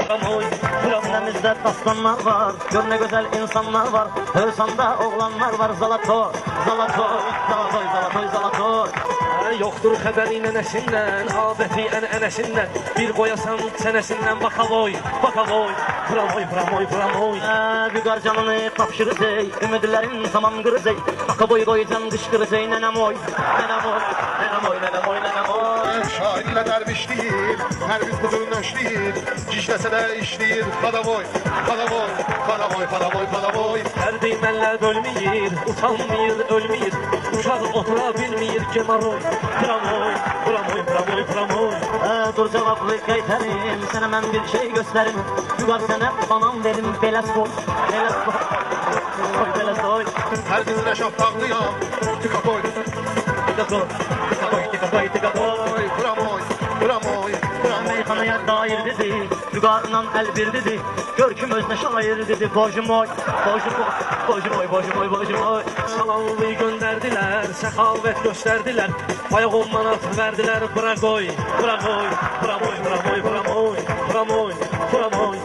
Süremizde taslanlar var, gör ne güzel insanlar var. Hövsanda oğlanlar var, zalato, zalato, zalatoy, zalatoy, zalatoy. Yoktur xəbəri nənəsindən, adəti ənənəsindən. Bir qoyasan çənəsindən, bakavoy, bakavoy, pramoy, pramoy, pramoy. Büqar canını tapşırıcey, ümidlərin tamam qırıcey. Bakaboy qoyacam qışqırıcey, nənəmoy, nənəmoy, nənəmoy, nənəmoy, nənəmoy. Şairlə dərvişliyir, hər bir budur nöşliyir. Cişləsə də işləyir, padavoy, padavoy, padavoy, padavoy, padavoy. Hər deymənlər bölməyir, utanmayır, ölməyir. Uşaq otura bilməyir, gemaroy, pramoy, pramoy, pramoy, pramoy. Dur cavablı qaytarım, sənə mən bir şey göstərim. Büqar sənə banam verim, belə soy, belə soy, soy, belə soy. Hər dinlə şaftaqlıyam, tıka koy, Tika koy, tika koy, tika koy, tika koy. pramoy, pramoy, pramoy. Meyxanaya dair dedi, Büqarla əl bir dedi. Görküm özünə şair dedi, bojumoy, bojumoy, bojumoy, bojumoy, bojumoy. Salamlı göndərdilər, səxavət göstərdilər. Bayaq 10 manat verdilər, bura qoy, bura qoy, pramoy, pramoy, pramoy, pramoy, pramoy.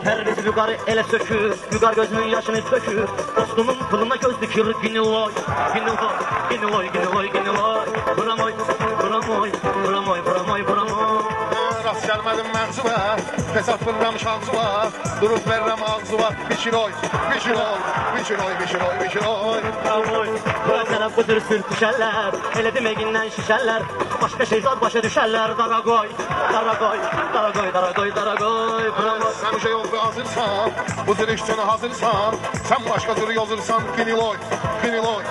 Pərviz Büqarı elə sökür, Büqar gözünün yaşını tökür. Dostumun pılına göz dikir, giniloy, giniloy, giniloy, giniloy, giniloy. Buramoy, buramoy, buramoy, buramoy, buramoy. Rast gəlmədim mənzuvə, hesab fırram şansıva. Durub verrəm ağzıva, biçiroy, biçiroy, biçiroy, biçiroy, biçiroy. Pramoy, Sənə bu tür sürtüşərlər, elə deməyindən şişərlər. Başqa şey zad başa düşərlər, daragoy, daragoy, daragoy, daragoy, daragoy. Buramoy. Sen bu şey oldu hazırsan, bu tür iş için hazırsan. Sen başka tür yazırsan, giniloy, giniloy.